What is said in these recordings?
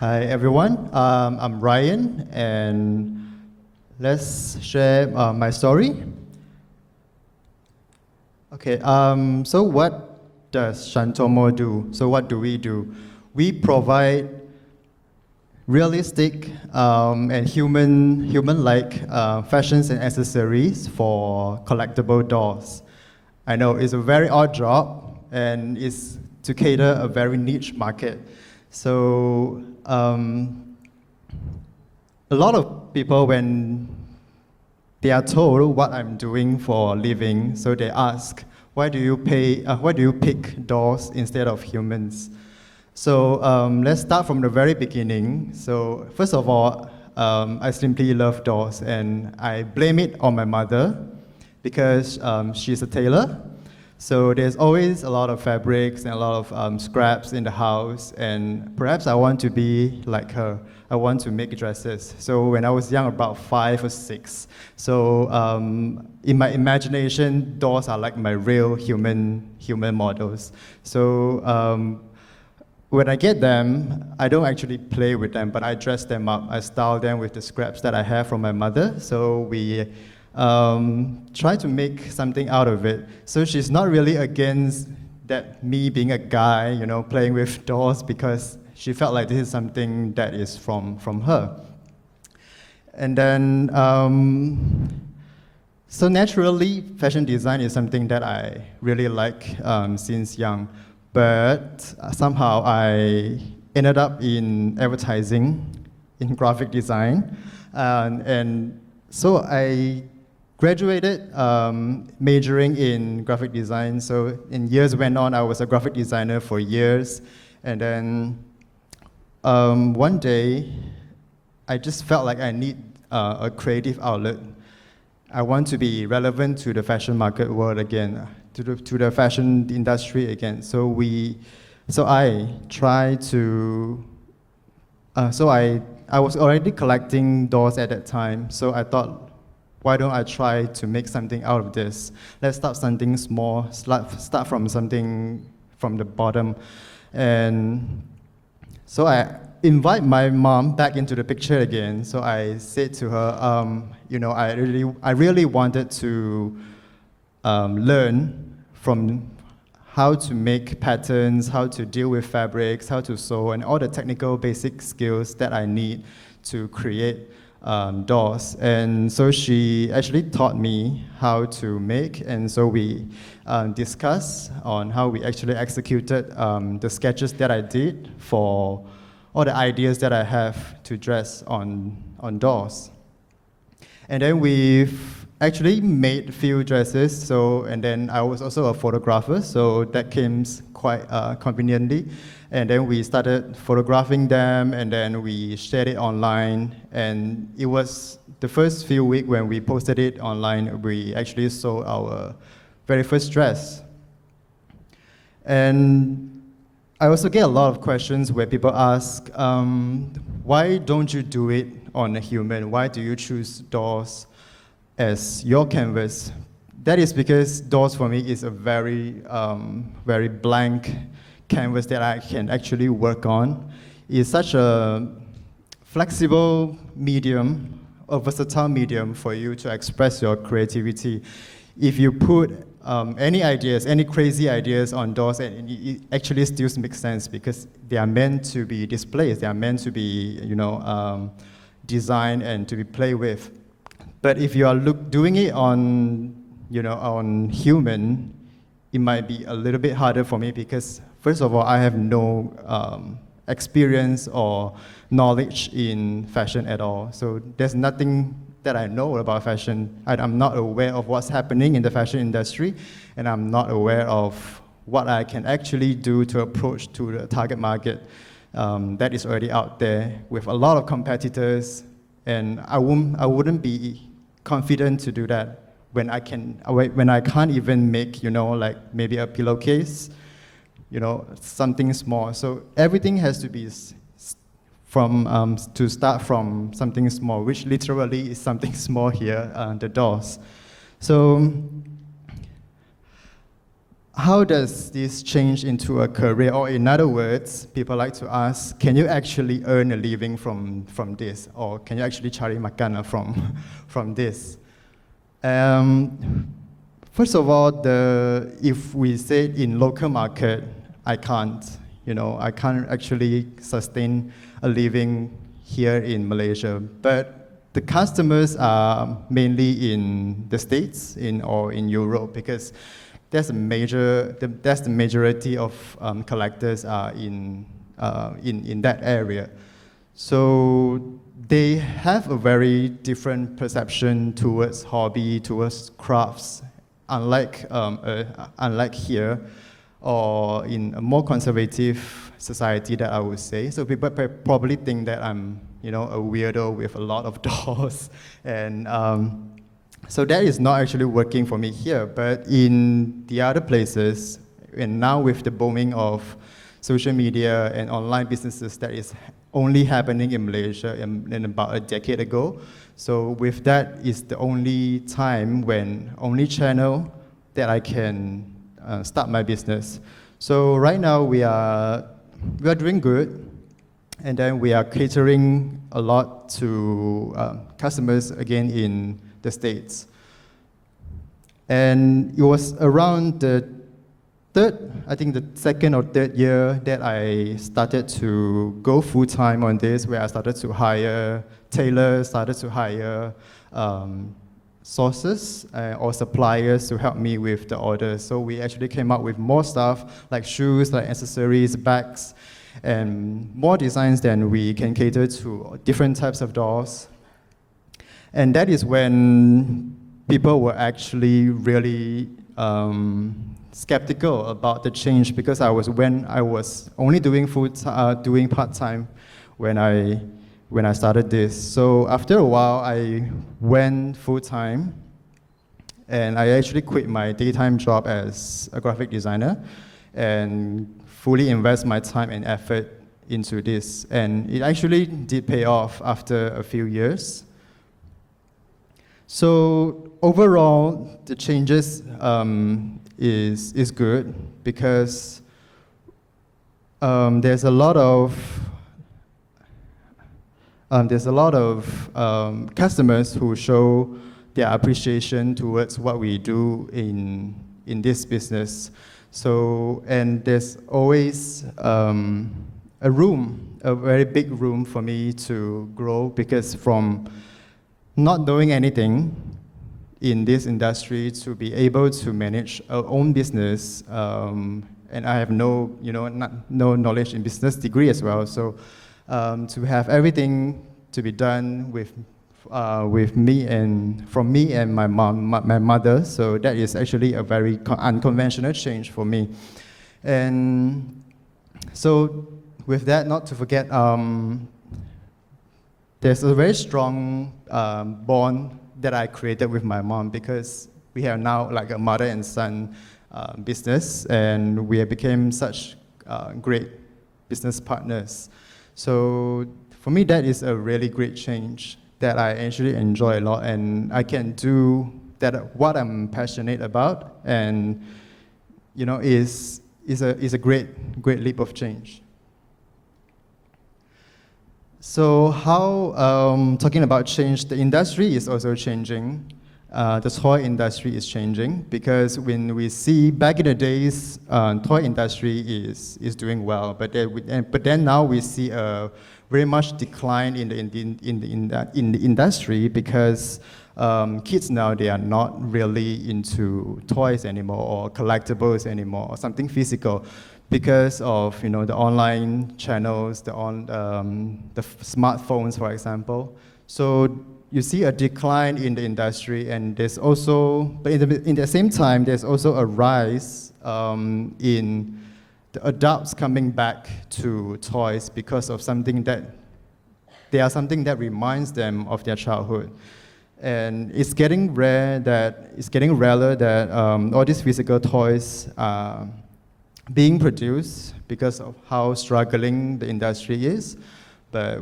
Hi everyone, I'm Ryan and let's share my story. Okay, so what does Shantammo do? So what do? We provide realistic and human-like fashions and accessories for collectible dolls. I know it's a very odd job and it's to cater a very niche market. So a lot of people, when they are told what I'm doing for a living, so they ask, why do you pick dolls instead of humans? So let's start from the very beginning. So first of all, I simply love dolls, and I blame it on my mother because she's a tailor. So there's always a lot of fabrics and a lot of scraps in the house, and perhaps I want to be like her. I want to make dresses. So when I was young, about 5 or 6, so in my imagination, dolls are like my real human models. So when I get them, I don't actually play with them, but I dress them up. I style them with the scraps that I have from my mother. So we try to make something out of it. So she's not really against that me being a guy, playing with dolls, because she felt like this is something that is from her. And then, so naturally, fashion design is something that I really like since young. But somehow I ended up in advertising, in graphic design. And so I graduated majoring in graphic design. So in years went on, I was a graphic designer for years. And then one day, I just felt like I need a creative outlet. I want to be relevant to the fashion market world again, to the fashion industry again. So I tried to. I was already collecting dolls at that time. So I thought, why don't I try to make something out of this? Let's start something small. Start from something from the bottom, and so I invite my mom back into the picture again. So I said to her, I really wanted to learn from how to make patterns, how to deal with fabrics, how to sew, and all the technical basic skills that I need to create dolls. And so she actually taught me how to make, and so we discussed on how we actually executed the sketches that I did for all the ideas that I have to dress on dolls. And then we've actually made a few dresses, and then I was also a photographer, so that came quite conveniently. And then we started photographing them, and then we shared it online. And it was the first few weeks when we posted it online, we actually sold our very first dress. And I also get a lot of questions where people ask, why don't you do it on a human? Why do you choose dolls as your canvas? That is because dolls for me is a very, very blank canvas that I can actually work on. It's such a flexible medium, a versatile medium for you to express your creativity. If you put any ideas, any crazy ideas on dolls, and it actually still makes sense because they are meant to be displayed, they are meant to be, designed and to be played with. But if you are doing it on, on human, it might be a little bit harder for me because, first of all, I have no experience or knowledge in fashion at all. So there's nothing that I know about fashion. I'm not aware of what's happening in the fashion industry, and I'm not aware of what I can actually do to approach to the target market that is already out there with a lot of competitors, and I wouldn't be confident to do that when I can't even make, like maybe a pillowcase, something small. So everything has to be to start from something small, which literally is something small here, the dolls. So how does this change into a career? Or in other words, people like to ask, can you actually earn a living from this? Or can you actually cari makan from this? First of all, if we say in local market, I can't. I can't actually sustain a living here in Malaysia. But the customers are mainly in the States or in Europe, because that's the majority of collectors are in that area. So they have a very different perception towards hobby, towards crafts, unlike here, or in a more conservative society that I would say. So people probably think that I'm, a weirdo with a lot of dolls, and so that is not actually working for me here. But in the other places, and now with the booming of social media and online businesses, that is only happening in Malaysia in about a decade ago. So with that is the only channel that I can start my business. So right now we are doing good, and then we are catering a lot to customers again in the States. And it was around the second or third year that I started to go full-time on this, where I started to hire tailors, started to hire sources or suppliers to help me with the orders. So we actually came up with more stuff, like shoes, like accessories, bags, and more designs than we can cater to different types of dolls. And that is when people were actually really skeptical about the change, because I was only doing part-time when I started this. So after a while, I went full-time, and I actually quit my daytime job as a graphic designer and fully invest my time and effort into this. And it actually did pay off after a few years. So overall, the changes is good, because there's a lot of customers who show their appreciation towards what we do in this business. So, and there's always a very big room for me to grow, because from not knowing anything in this industry to be able to manage our own business, and I have no knowledge in business degree as well. So to have everything to be done with me and from me and my mother, so that is actually a very unconventional change for me. And so with that, not to forget, there's a very strong bond that I created with my mom, because we have now like a mother and son business, and we have become such great business partners. So for me, that is a really great change that I actually enjoy a lot, and I can do what I'm passionate about, and is a great leap of change. So how, talking about change, the industry is also changing. The toy industry is changing, because when we see back in the days, toy industry is doing well, but then now we see a very much decline in the industry, because kids now, they are not really into toys anymore or collectibles anymore or something physical, because of the online channels, the smartphones, for example. So you see a decline in the industry, and there's also, but in the same time, there's also a rise in the adults coming back to toys, because of something that reminds them of their childhood. And it's getting rarer that all these physical toys are being produced, because of how struggling the industry is. But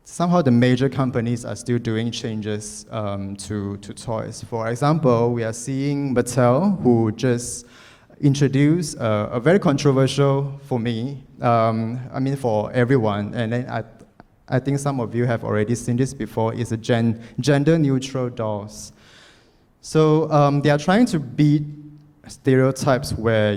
somehow the major companies are still doing changes to toys. For example, we are seeing Mattel, who just introduce a very controversial for me, I mean for everyone, and then I think some of you have already seen this before, is a gender-neutral dolls. So they are trying to beat stereotypes where,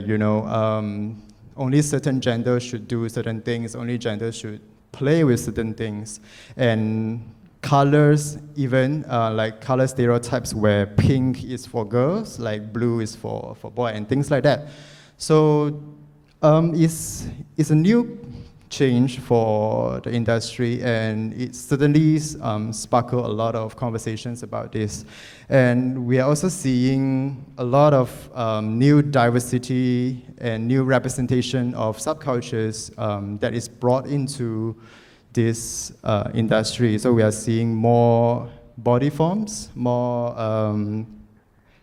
only certain genders should do certain things, only genders should play with certain things, and colors, even like color stereotypes where pink is for girls, like blue is for boys, and things like that. So it's a new change for the industry, and it certainly sparkled a lot of conversations about this. And we are also seeing a lot of new diversity and new representation of subcultures that is brought into this industry. So we are seeing more body forms, more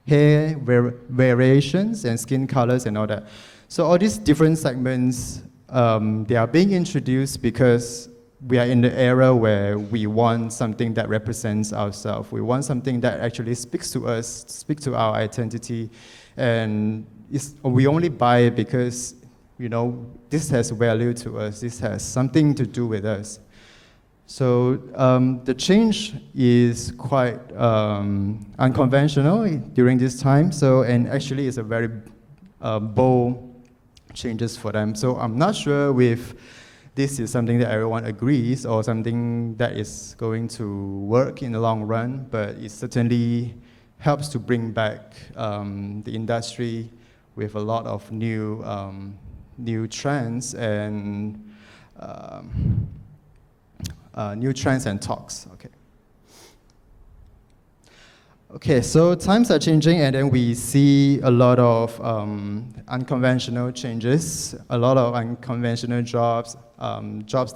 hair variations and skin colors and all that. So all these different segments, they are being introduced because we are in the era where we want something that represents ourselves. We want something that actually speaks to us, speaks to our identity, and we only buy it because, this has value to us. This has something to do with us. So the change is quite unconventional during this time. And actually, it's a very bold changes for them. So I'm not sure if this is something that everyone agrees or something that is going to work in the long run, but it certainly helps to bring back the industry with a lot of new trends and talks. Okay, so times are changing, and then we see a lot of unconventional changes, a lot of unconventional jobs, job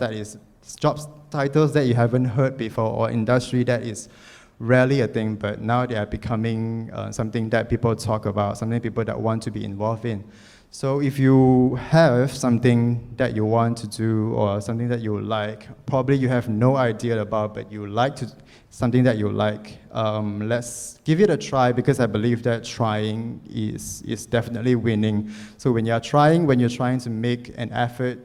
titles that you haven't heard before, or industry that is rarely a thing, but now they are becoming something that people talk about, something people that want to be involved in. So if you have something that you want to do or something that you like, probably you have no idea about, but you like something that you like, let's give it a try, because I believe that trying is definitely winning. So when you're trying to make an effort,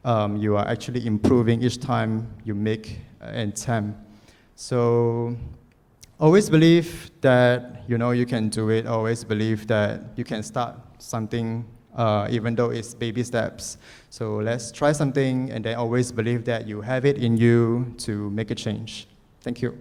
you are actually improving each time you make an attempt. So always believe that you can do it. Always believe that you can start something, even though it's baby steps. So let's try something, and then always believe that you have it in you to make a change. Thank you.